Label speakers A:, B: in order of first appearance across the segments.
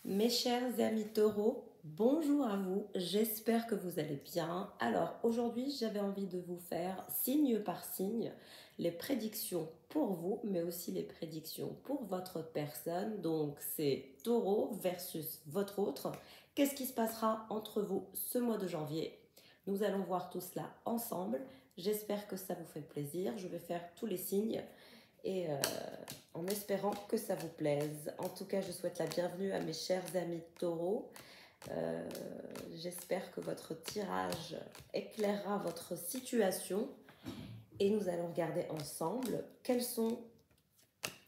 A: Mes chers amis taureaux, bonjour à vous, j'espère que vous allez bien. Alors aujourd'hui j'avais envie de vous faire signe par signe les prédictions pour vous, mais aussi les prédictions pour votre personne. Donc c'est taureau versus votre autre. Qu'est-ce qui se passera entre vous ce mois de janvier? Nous allons voir tout cela ensemble. J'espère que ça vous fait plaisir. Je vais faire tous les signes et en espérant que ça vous plaise. En tout cas, je souhaite la bienvenue à mes chers amis taureaux. J'espère que votre tirage éclairera votre situation et nous allons regarder ensemble quelles sont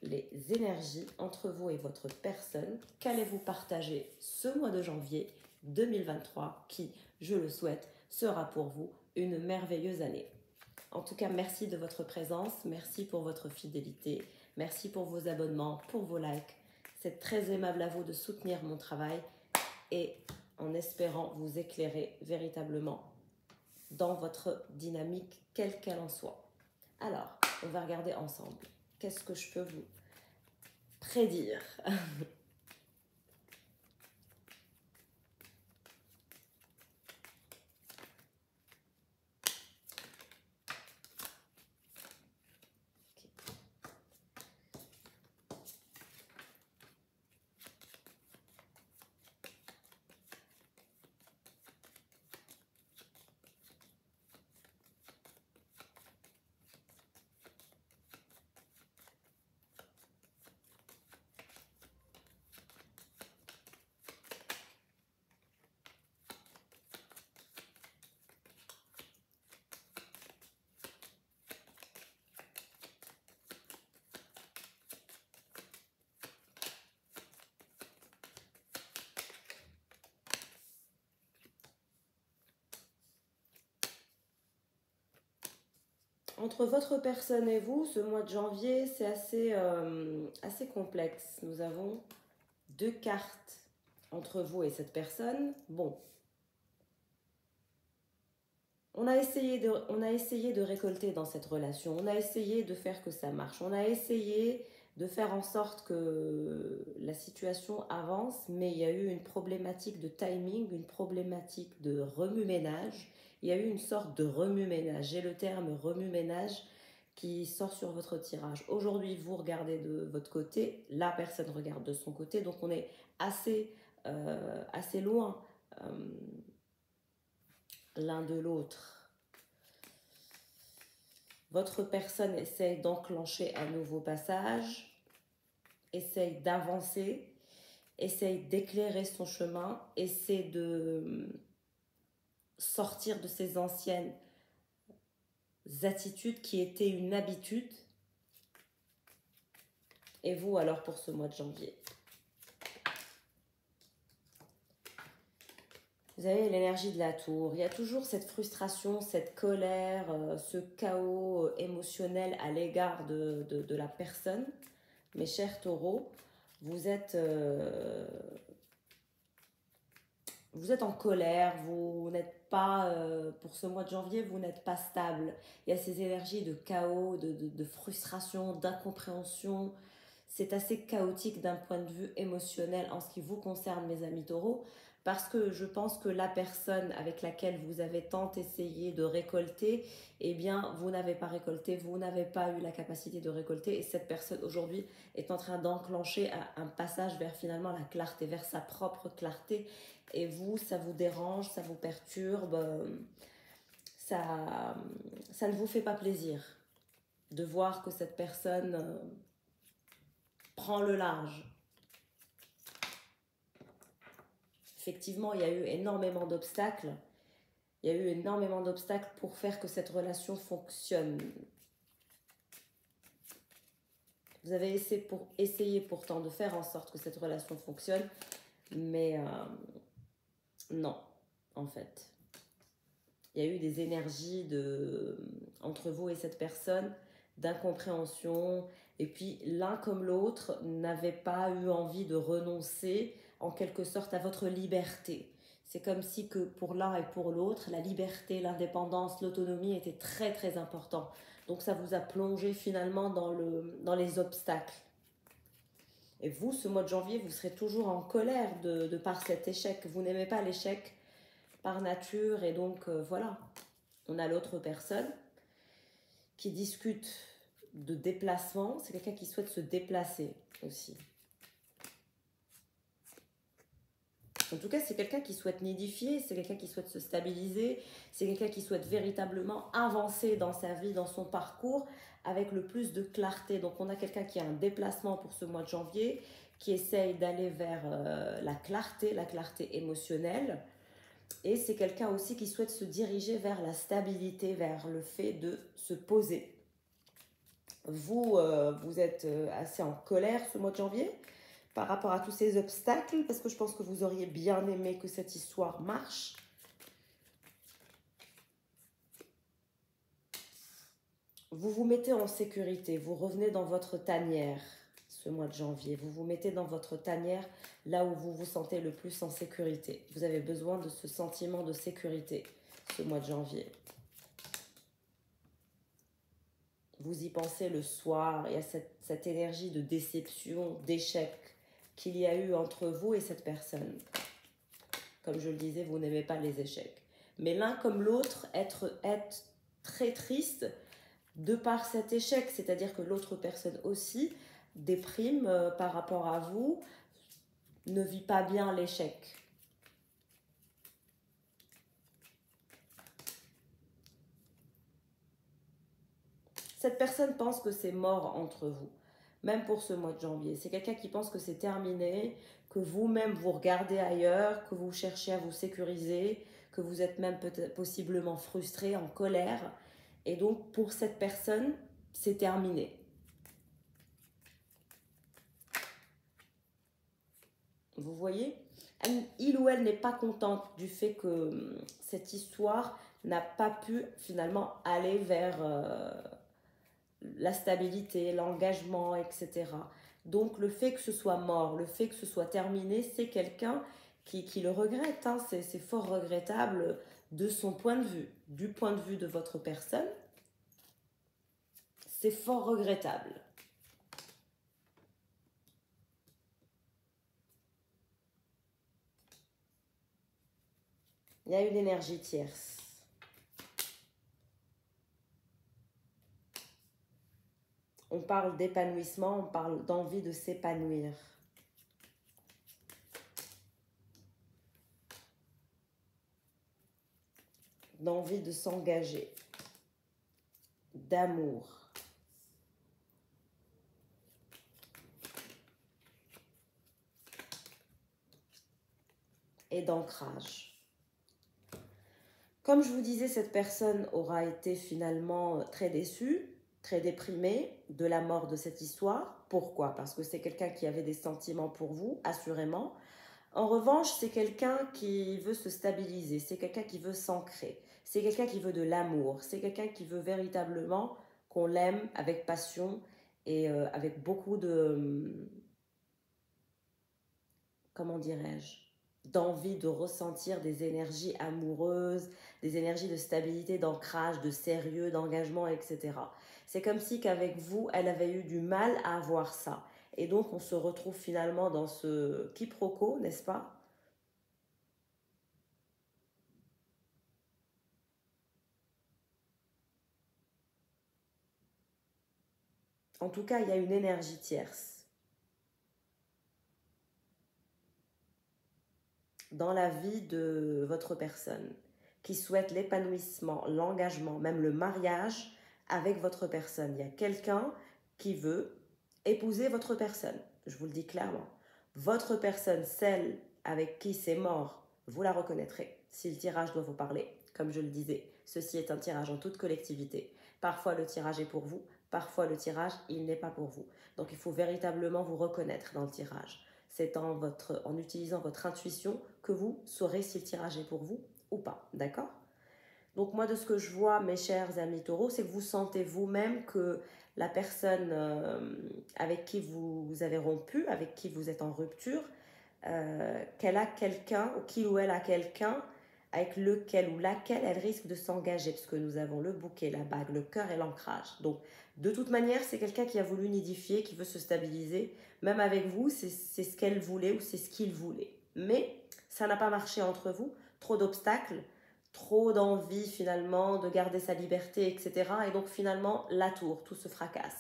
A: les énergies entre vous et votre personne. Qu'allez-vous partager ce mois de janvier 2023 qui, je le souhaite, sera pour vous une merveilleuse année. En tout cas, merci de votre présence, merci pour votre fidélité, merci pour vos abonnements, pour vos likes. C'est très aimable à vous de soutenir mon travail et en espérant vous éclairer véritablement dans votre dynamique, quelle qu'elle en soit. Alors, on va regarder ensemble. Qu'est-ce que je peux vous prédire? Entre votre personne et vous, ce mois de janvier, c'est assez complexe. Nous avons deux cartes entre vous et cette personne. Bon, on a essayé de récolter dans cette relation. On a essayé de faire que ça marche. On a essayé de faire en sorte que la situation avance, mais il y a eu une problématique de timing, une problématique de remue-ménage. Il y a eu une sorte de remue-ménage. J'ai le terme remue-ménage qui sort sur votre tirage. Aujourd'hui, vous regardez de votre côté, la personne regarde de son côté, donc on est assez loin l'un de l'autre. Votre personne essaye d'enclencher un nouveau passage, essaye d'avancer, essaye d'éclairer son chemin, essaie de sortir de ses anciennes attitudes qui étaient une habitude. Et vous alors pour ce mois de janvier? Vous avez l'énergie de la tour. Il y a toujours cette frustration, cette colère, ce chaos émotionnel à l'égard de la personne. Mes chers taureaux, vous êtes en colère, vous n'êtes pas, pour ce mois de janvier, vous n'êtes pas stable. Il y a ces énergies de chaos, de frustration, d'incompréhension. C'est assez chaotique d'un point de vue émotionnel en ce qui vous concerne, mes amis taureaux, parce que je pense que la personne avec laquelle vous avez tant essayé de récolter, eh bien, vous n'avez pas récolté, vous n'avez pas eu la capacité de récolter, et cette personne aujourd'hui est en train d'enclencher un passage vers finalement la clarté, vers sa propre clarté, et vous, ça vous dérange, ça vous perturbe, ça ne vous fait pas plaisir de voir que cette personne prend le large. Effectivement, il y a eu énormément d'obstacles. Il y a eu énormément d'obstacles pour faire que cette relation fonctionne. Vous avez essayé pourtant de faire en sorte que cette relation fonctionne, mais non, en fait. Il y a eu des énergies entre vous et cette personne, d'incompréhension, et puis l'un comme l'autre n'avait pas eu envie de renoncer en quelque sorte à votre liberté. C'est comme si que pour l'un et pour l'autre, la liberté, l'indépendance, l'autonomie était très très important. Donc ça vous a plongé finalement dans les obstacles. Et vous, ce mois de janvier, vous serez toujours en colère de par cet échec. Vous n'aimez pas l'échec par nature. Et donc, voilà, on a l'autre personne qui discute de déplacement. C'est quelqu'un qui souhaite se déplacer aussi. En tout cas, c'est quelqu'un qui souhaite nidifier, c'est quelqu'un qui souhaite se stabiliser, c'est quelqu'un qui souhaite véritablement avancer dans sa vie, dans son parcours, avec le plus de clarté. Donc, on a quelqu'un qui a un déplacement pour ce mois de janvier, qui essaye d'aller vers la clarté émotionnelle. Et c'est quelqu'un aussi qui souhaite se diriger vers la stabilité, vers le fait de se poser. Vous, vous êtes assez en colère ce mois de janvier par rapport à tous ces obstacles, parce que je pense que vous auriez bien aimé que cette histoire marche. Vous vous mettez en sécurité, vous revenez dans votre tanière ce mois de janvier. Vous vous mettez dans votre tanière là où vous vous sentez le plus en sécurité. Vous avez besoin de ce sentiment de sécurité ce mois de janvier. Vous y pensez le soir, il y a cette énergie de déception, d'échec qu'il y a eu entre vous et cette personne. Comme je le disais, vous n'aimez pas les échecs. Mais l'un comme l'autre, être très triste de par cet échec. C'est-à-dire que l'autre personne aussi déprime par rapport à vous, ne vit pas bien l'échec. Cette personne pense que c'est mort entre vous. Même pour ce mois de janvier. C'est quelqu'un qui pense que c'est terminé, que vous-même vous regardez ailleurs, que vous cherchez à vous sécuriser, que vous êtes même peut-être possiblement frustré, en colère. Et donc pour cette personne, c'est terminé. Vous voyez? Il ou elle n'est pas contente du fait que cette histoire n'a pas pu finalement aller vers la stabilité, l'engagement, etc. Donc le fait que ce soit mort, le fait que ce soit terminé, c'est quelqu'un qui le regrette. Hein. C'est fort regrettable de son point de vue, du point de vue de votre personne. C'est fort regrettable. Il y a une énergie tierce. On parle d'épanouissement, on parle d'envie de s'épanouir. D'envie de s'engager. D'amour. Et d'ancrage. Comme je vous disais, cette personne aura été finalement très déçue, très déprimée de la mort de cette histoire. Pourquoi? Parce que c'est quelqu'un qui avait des sentiments pour vous, assurément. En revanche, c'est quelqu'un qui veut se stabiliser, c'est quelqu'un qui veut s'ancrer, c'est quelqu'un qui veut de l'amour, c'est quelqu'un qui veut véritablement qu'on l'aime avec passion et avec beaucoup de, comment dirais-je, d'envie de ressentir des énergies amoureuses, des énergies de stabilité, d'ancrage, de sérieux, d'engagement, etc. C'est comme si qu'avec vous, elle avait eu du mal à avoir ça. Et donc, on se retrouve finalement dans ce quiproquo, n'est-ce pas? En tout cas, il y a une énergie tierce dans la vie de votre personne qui souhaite l'épanouissement, l'engagement, même le mariage avec votre personne. Il y a quelqu'un qui veut épouser votre personne. Je vous le dis clairement. Votre personne, celle avec qui c'est mort, vous la reconnaîtrez si le tirage doit vous parler. Comme je le disais, ceci est un tirage en toute collectivité. Parfois, le tirage est pour vous. Parfois, le tirage, il n'est pas pour vous. Donc, il faut véritablement vous reconnaître dans le tirage. C'est en utilisant votre intuition que vous saurez si le tirage est pour vous ou pas. D'accord? Donc, moi, de ce que je vois, mes chers amis taureaux, c'est que vous sentez vous-même que la personne avec qui vous avez rompu, avec qui vous êtes en rupture, qu'elle a quelqu'un, ou qu'il ou elle a quelqu'un avec lequel ou laquelle elle risque de s'engager, parce que nous avons le bouquet, la bague, le cœur et l'ancrage. Donc, de toute manière, c'est quelqu'un qui a voulu nidifier, qui veut se stabiliser, Même avec vous, c'est ce qu'elle voulait ou c'est ce qu'il voulait. Mais ça n'a pas marché entre vous. Trop d'obstacles, trop d'envie finalement de garder sa liberté, etc. Et donc finalement, la tour, tout se fracasse.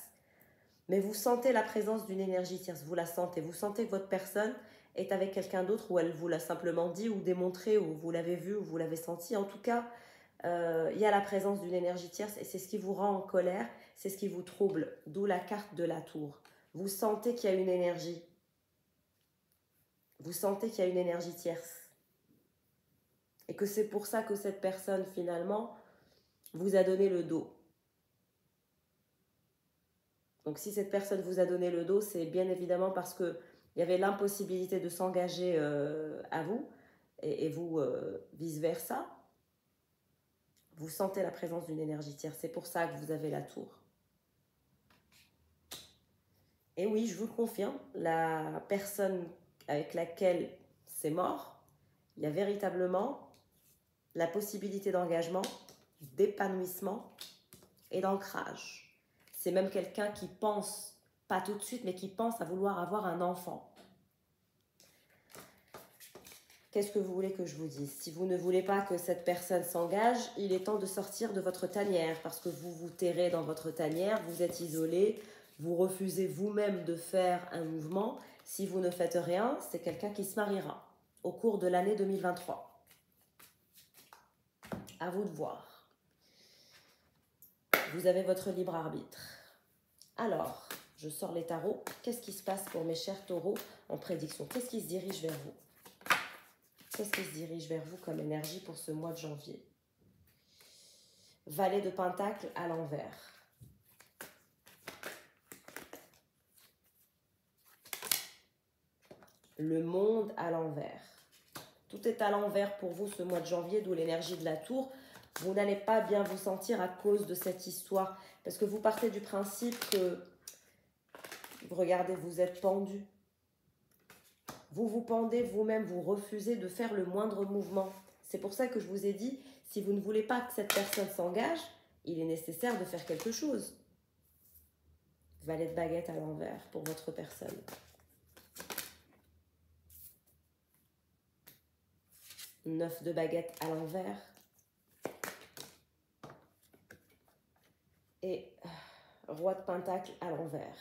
A: Mais vous sentez la présence d'une énergie tierce, vous la sentez. Vous sentez que votre personne est avec quelqu'un d'autre ou elle vous l'a simplement dit ou démontré ou vous l'avez vu ou vous l'avez senti. En tout cas, il y a la présence d'une énergie tierce et c'est ce qui vous rend en colère, c'est ce qui vous trouble, d'où la carte de la tour. Vous sentez qu'il y a une énergie. Vous sentez qu'il y a une énergie tierce. Et que c'est pour ça que cette personne, finalement, vous a donné le dos. Donc si cette personne vous a donné le dos, c'est bien évidemment parce qu'il y avait l'impossibilité de s'engager à vous et vous vice-versa. Vous sentez la présence d'une énergie tierce. C'est pour ça que vous avez la tour. Et oui, je vous le confirme, la personne avec laquelle c'est mort, il y a véritablement la possibilité d'engagement, d'épanouissement et d'ancrage. C'est même quelqu'un qui pense, pas tout de suite, mais qui pense à vouloir avoir un enfant. Qu'est-ce que vous voulez que je vous dise? Si vous ne voulez pas que cette personne s'engage, il est temps de sortir de votre tanière parce que vous vous terrez dans votre tanière, vous êtes isolé, vous refusez vous-même de faire un mouvement. Si vous ne faites rien, c'est quelqu'un qui se mariera au cours de l'année 2023. À vous de voir. Vous avez votre libre arbitre. Alors, je sors les tarots. Qu'est-ce qui se passe pour mes chers taureaux en prédiction? Qu'est-ce qui se dirige vers vous? Qu'est-ce qui se dirige vers vous comme énergie pour ce mois de janvier? Valet de Pentacle à l'envers. Le monde à l'envers. Tout est à l'envers pour vous ce mois de janvier, d'où l'énergie de la tour. Vous n'allez pas bien vous sentir à cause de cette histoire. Parce que vous partez du principe que, regardez, vous êtes pendu. Vous vous pendez vous-même, vous refusez de faire le moindre mouvement. C'est pour ça que je vous ai dit, si vous ne voulez pas que cette personne s'engage, il est nécessaire de faire quelque chose. Valet de baguette à l'envers pour votre personne. Neuf de baguette à l'envers. Et roi de pentacle à l'envers.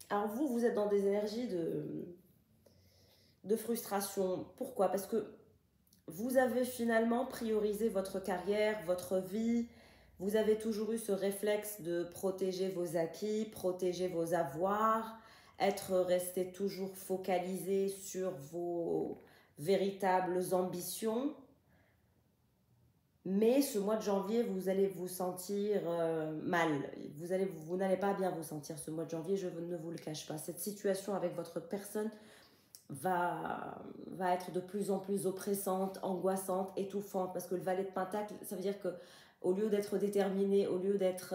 A: Alors vous êtes dans des énergies de frustration. Pourquoi? Parce que vous avez finalement priorisé votre carrière, votre vie. Vous avez toujours eu ce réflexe de protéger vos acquis, protéger vos avoirs, être resté toujours focalisé sur vos véritables ambitions. Mais ce mois de janvier, vous allez vous sentir mal. Vous n'allez pas bien vous sentir ce mois de janvier, je ne vous le cache pas. Cette situation avec votre personne va être de plus en plus oppressante, angoissante, étouffante. Parce que le valet de pentacle, ça veut dire que au lieu d'être déterminé, au lieu d'être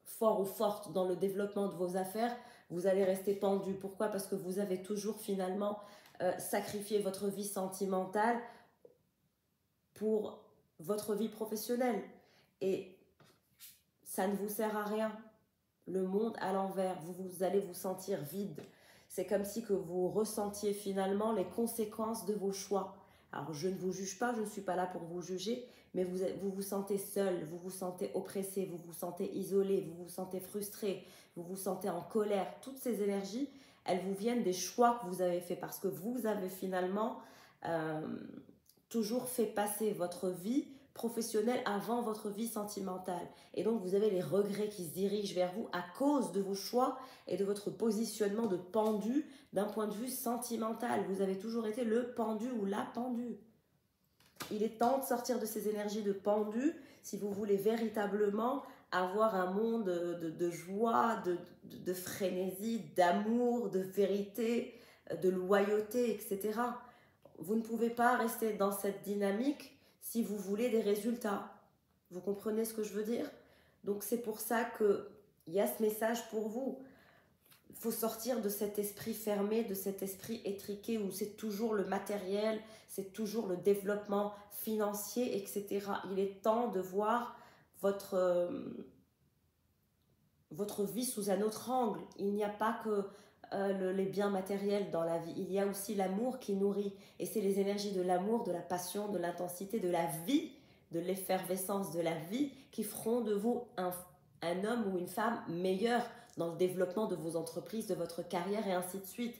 A: fort ou forte dans le développement de vos affaires, vous allez rester pendu. Pourquoi? Parce que vous avez toujours finalement sacrifié votre vie sentimentale pour votre vie professionnelle. Et ça ne vous sert à rien. Le monde à l'envers, vous allez vous sentir vide. C'est comme si que vous ressentiez finalement les conséquences de vos choix. Alors je ne vous juge pas, je ne suis pas là pour vous juger, mais vous vous sentez seul, vous vous sentez oppressé, vous vous sentez isolé, vous vous sentez frustré, vous vous sentez en colère. Toutes ces énergies, elles vous viennent des choix que vous avez faits parce que vous avez finalement toujours fait passer votre vie professionnelle avant votre vie sentimentale. Et donc, vous avez les regrets qui se dirigent vers vous à cause de vos choix et de votre positionnement de pendu d'un point de vue sentimental. Vous avez toujours été le pendu ou la pendue. Il est temps de sortir de ces énergies de pendu si vous voulez véritablement avoir un monde de joie, de frénésie, d'amour, de vérité, de loyauté, etc. Vous ne pouvez pas rester dans cette dynamique si vous voulez des résultats. Vous comprenez ce que je veux dire? Donc c'est pour ça qu'il y a ce message pour vous. Il faut sortir de cet esprit fermé, de cet esprit étriqué où c'est toujours le matériel, c'est toujours le développement financier, etc. Il est temps de voir votre votre vie sous un autre angle. Il n'y a pas que les biens matériels dans la vie. Il y a aussi l'amour qui nourrit. Et c'est les énergies de l'amour, de la passion, de l'intensité, de la vie, de l'effervescence de la vie qui feront de vous un homme ou une femme meilleur dans le développement de vos entreprises, de votre carrière et ainsi de suite.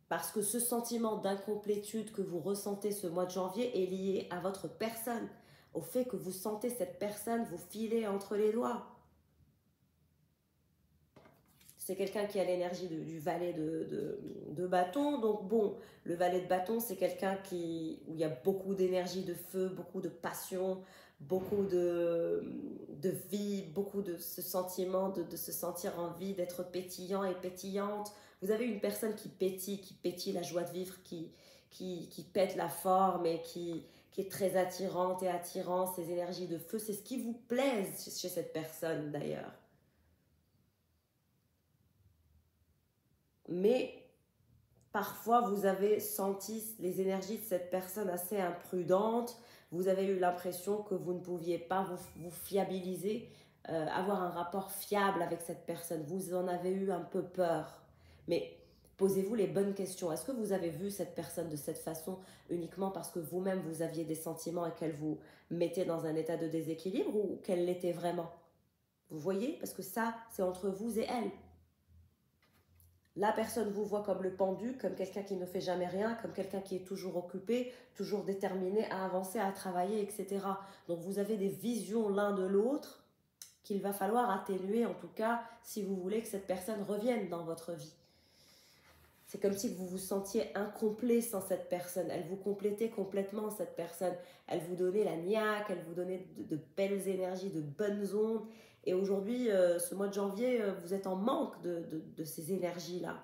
A: Parce que ce sentiment d'incomplétude que vous ressentez ce mois de janvier est lié à votre personne, au fait que vous sentez cette personne vous filer entre les doigts. C'est quelqu'un qui a l'énergie du valet de bâton. Donc bon, le valet de bâton, c'est quelqu'un où il y a beaucoup d'énergie, de feu, beaucoup de passion, beaucoup de vie, beaucoup de ce sentiment de se sentir en vie, d'être pétillant et pétillante. Vous avez une personne qui pétille la joie de vivre, qui pète la forme et qui est très attirante et attirant, ces énergies de feu. C'est ce qui vous plaise chez cette personne d'ailleurs. Mais parfois, vous avez senti les énergies de cette personne assez imprudente. Vous avez eu l'impression que vous ne pouviez pas vous fiabiliser, avoir un rapport fiable avec cette personne. Vous en avez eu un peu peur. Mais posez-vous les bonnes questions. Est-ce que vous avez vu cette personne de cette façon uniquement parce que vous-même vous aviez des sentiments et qu'elle vous mettait dans un état de déséquilibre ou qu'elle l'était vraiment? Vous voyez? Parce que ça, c'est entre vous et elle. La personne vous voit comme le pendu, comme quelqu'un qui ne fait jamais rien, comme quelqu'un qui est toujours occupé, toujours déterminé à avancer, à travailler, etc. Donc vous avez des visions l'un de l'autre qu'il va falloir atténuer, en tout cas, si vous voulez que cette personne revienne dans votre vie. C'est comme si vous vous sentiez incomplet sans cette personne. Elle vous complétait complètement, cette personne. Elle vous donnait la niaque, elle vous donnait de belles énergies, de bonnes ondes. Et aujourd'hui, ce mois de janvier, vous êtes en manque de ces énergies-là.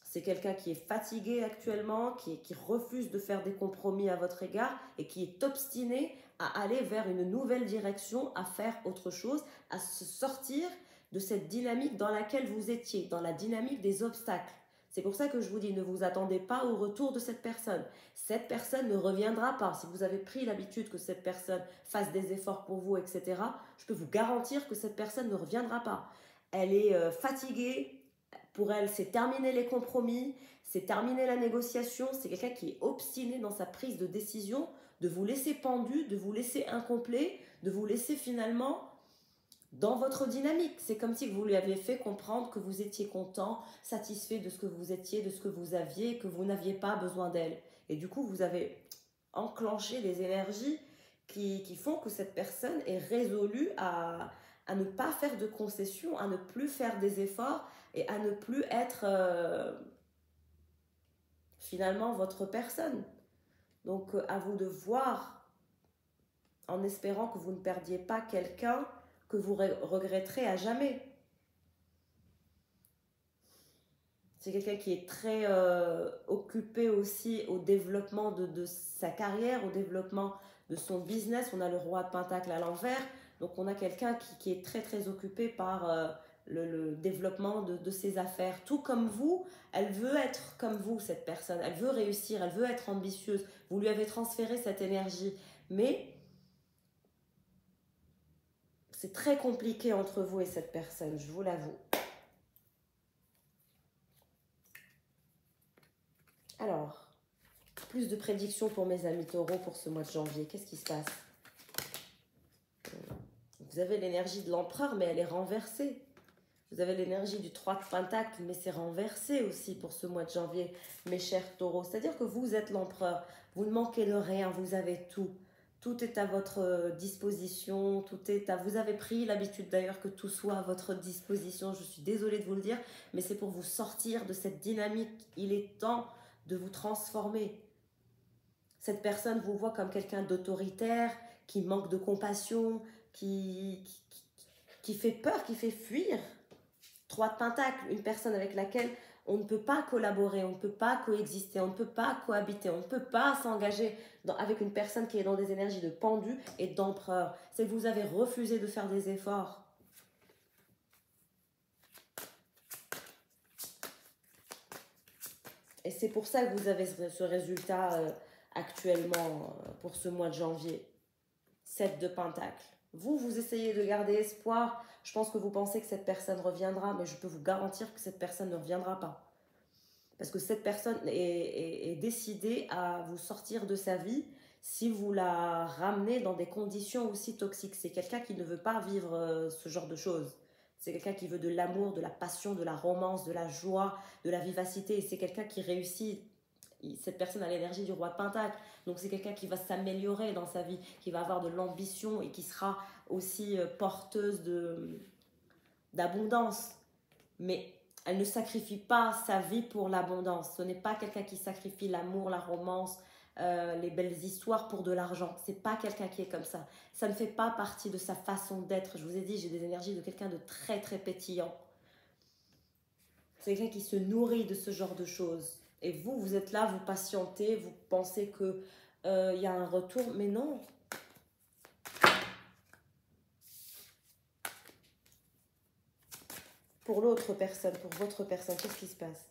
A: C'est quelqu'un qui est fatigué actuellement, qui refuse de faire des compromis à votre égard et qui est obstiné à aller vers une nouvelle direction, à faire autre chose, à se sortir de cette dynamique dans laquelle vous étiez, dans la dynamique des obstacles. C'est pour ça que je vous dis, ne vous attendez pas au retour de cette personne. Cette personne ne reviendra pas. Si vous avez pris l'habitude que cette personne fasse des efforts pour vous, etc., je peux vous garantir que cette personne ne reviendra pas. Elle est fatiguée. Pour elle, c'est terminer les compromis, c'est terminer la négociation. C'est quelqu'un qui est obstiné dans sa prise de décision, de vous laisser pendu, de vous laisser incomplet, de vous laisser finalement dans votre dynamique. C'est comme si vous lui aviez fait comprendre que vous étiez content, satisfait de ce que vous étiez, de ce que vous aviez, que vous n'aviez pas besoin d'elle. Et du coup, vous avez enclenché des énergies qui font que cette personne est résolue à ne pas faire de concessions, à ne plus faire des efforts et à ne plus être finalement votre personne. Donc à vous de voir, en espérant que vous ne perdiez pas quelqu'un que vous regretterez à jamais. C'est quelqu'un qui est très occupé aussi au développement de sa carrière, au développement de son business. On a le roi de Pentacle à l'envers. Donc on a quelqu'un qui est très très occupé par le développement de ses affaires. Tout comme vous, elle veut être comme vous, cette personne. Elle veut réussir, elle veut être ambitieuse. Vous lui avez transféré cette énergie. Mais c'est très compliqué entre vous et cette personne, je vous l'avoue. Alors, plus de prédictions pour mes amis taureaux pour ce mois de janvier. Qu'est-ce qui se passe? Vous avez l'énergie de l'empereur, mais elle est renversée. Vous avez l'énergie du 3 de Pentacle, mais c'est renversé aussi pour ce mois de janvier, mes chers taureaux. C'est-à-dire que vous êtes l'empereur. Vous ne manquez de rien, vous avez tout. Tout est à votre disposition, vous avez pris l'habitude d'ailleurs que tout soit à votre disposition. Je suis désolée de vous le dire, mais c'est pour vous sortir de cette dynamique. Il est temps de vous transformer. Cette personne vous voit comme quelqu'un d'autoritaire, qui manque de compassion, qui fait peur, qui fait fuir. 3 de Pentacle, une personne avec laquelle on ne peut pas collaborer, on ne peut pas coexister, on ne peut pas cohabiter, on ne peut pas s'engager avec une personne qui est dans des énergies de pendu et d'empereur. C'est que vous avez refusé de faire des efforts. Et c'est pour ça que vous avez ce résultat actuellement pour ce mois de janvier. 7 de Pentacle. Vous essayez de garder espoir. Je pense que vous pensez que cette personne reviendra, mais je peux vous garantir que cette personne ne reviendra pas. Parce que cette personne est décidée à vous sortir de sa vie si vous la ramenez dans des conditions aussi toxiques. C'est quelqu'un qui ne veut pas vivre ce genre de choses. C'est quelqu'un qui veut de l'amour, de la passion, de la romance, de la joie, de la vivacité. Et c'est quelqu'un qui réussit. Cette personne a l'énergie du roi de Pentacle. Donc c'est quelqu'un qui va s'améliorer dans sa vie, qui va avoir de l'ambition et qui sera aussi porteuse d'abondance. Mais elle ne sacrifie pas sa vie pour l'abondance. Ce n'est pas quelqu'un qui sacrifie l'amour, la romance, les belles histoires pour de l'argent. C'est pas quelqu'un qui est comme ça. Ça ne fait pas partie de sa façon d'être. Je vous ai dit, j'ai des énergies de quelqu'un de très très pétillant. C'est quelqu'un qui se nourrit de ce genre de choses. Et vous, vous êtes là, vous patientez, vous pensez que y a un retour, mais non. Pour l'autre personne, pour votre personne, qu'est-ce qui se passe?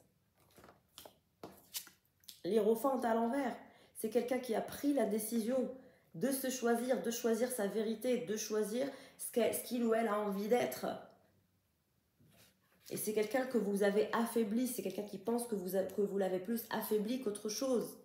A: L'hiérophante à l'envers, c'est quelqu'un qui a pris la décision de se choisir, de choisir sa vérité, de choisir ce qu'il ou elle a envie d'être. Et c'est quelqu'un que vous avez affaibli, c'est quelqu'un qui pense que vous l'avez plus affaibli qu'autre chose.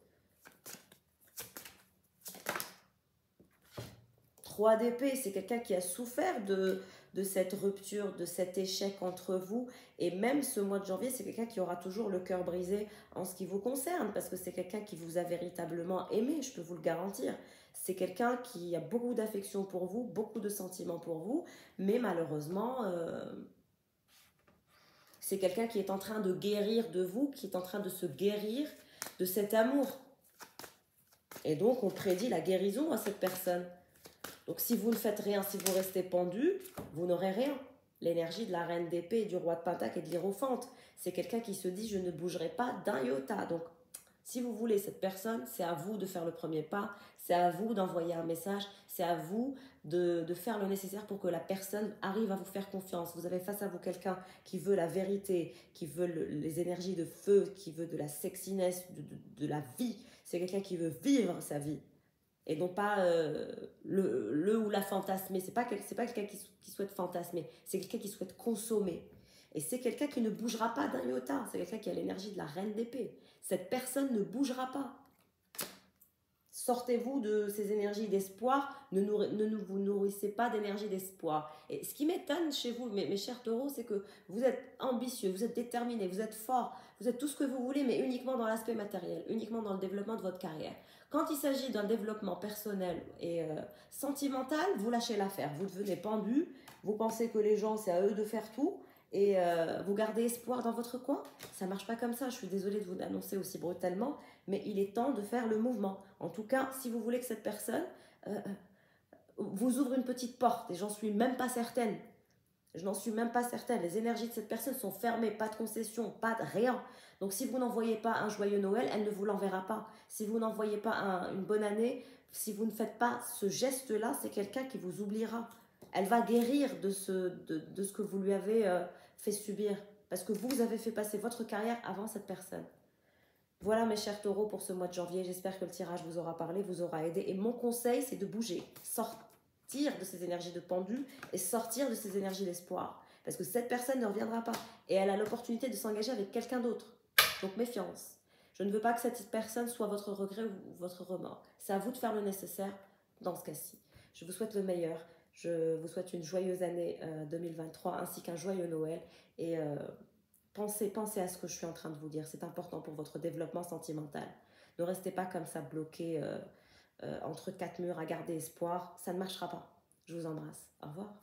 A: 3 d'épée, c'est quelqu'un qui a souffert de cette rupture, de cet échec entre vous. Et même ce mois de janvier, c'est quelqu'un qui aura toujours le cœur brisé en ce qui vous concerne, parce que c'est quelqu'un qui vous a véritablement aimé, je peux vous le garantir. C'est quelqu'un qui a beaucoup d'affection pour vous, beaucoup de sentiments pour vous, mais malheureusement, c'est quelqu'un qui est en train de guérir de vous, qui est en train de se guérir de cet amour. Et donc, on prédit la guérison à cette personne. Donc si vous ne faites rien, si vous restez pendu, vous n'aurez rien. L'énergie de la reine d'épée, du roi de Pentacle et de l'hiérophante, c'est quelqu'un qui se dit je ne bougerai pas d'un iota. Donc si vous voulez cette personne, c'est à vous de faire le premier pas, c'est à vous d'envoyer un message, c'est à vous de faire le nécessaire pour que la personne arrive à vous faire confiance. Vous avez face à vous quelqu'un qui veut la vérité, qui veut les énergies de feu, qui veut de la sexiness, de la vie. C'est quelqu'un qui veut vivre sa vie. Et non pas le ou la fantasmer. C'est pas quelqu'un qui souhaite fantasmer, c'est quelqu'un qui souhaite consommer. Et c'est quelqu'un qui ne bougera pas d'un iota. C'est quelqu'un qui a l'énergie de la reine d'épée. Cette personne ne bougera pas. Sortez-vous de ces énergies d'espoir, ne vous nourrissez pas d'énergie d'espoir. Et ce qui m'étonne chez vous, mes chers taureaux, c'est que vous êtes ambitieux, vous êtes déterminés, vous êtes forts, vous êtes tout ce que vous voulez, mais uniquement dans l'aspect matériel, uniquement dans le développement de votre carrière. Quand il s'agit d'un développement personnel et sentimental, vous lâchez l'affaire, vous devenez pendu, vous pensez que les gens, c'est à eux de faire tout, et vous gardez espoir dans votre coin. Ça ne marche pas comme ça, je suis désolée de vous l'annoncer aussi brutalement, mais il est temps de faire le mouvement. En tout cas, si vous voulez que cette personne vous ouvre une petite porte, et j'en suis même pas certaine, je n'en suis même pas certaine, les énergies de cette personne sont fermées, pas de concession, pas de rien. Donc si vous n'envoyez pas un joyeux Noël, elle ne vous l'enverra pas. Si vous n'envoyez pas une bonne année, si vous ne faites pas ce geste-là, c'est quelqu'un qui vous oubliera. Elle va guérir de ce que vous lui avez fait subir, parce que vous avez fait passer votre carrière avant cette personne. Voilà mes chers taureaux pour ce mois de janvier, j'espère que le tirage vous aura parlé, vous aura aidé. Et mon conseil, c'est de bouger, sortir de ces énergies de pendu et sortir de ces énergies d'espoir. Parce que cette personne ne reviendra pas et elle a l'opportunité de s'engager avec quelqu'un d'autre. Donc méfiance. Je ne veux pas que cette personne soit votre regret ou votre remords. C'est à vous de faire le nécessaire dans ce cas-ci. Je vous souhaite le meilleur. Je vous souhaite une joyeuse année 2023 ainsi qu'un joyeux Noël. Et pensez à ce que je suis en train de vous dire. C'est important pour votre développement sentimental. Ne restez pas comme ça bloqué entre 4 murs à garder espoir. Ça ne marchera pas. Je vous embrasse. Au revoir.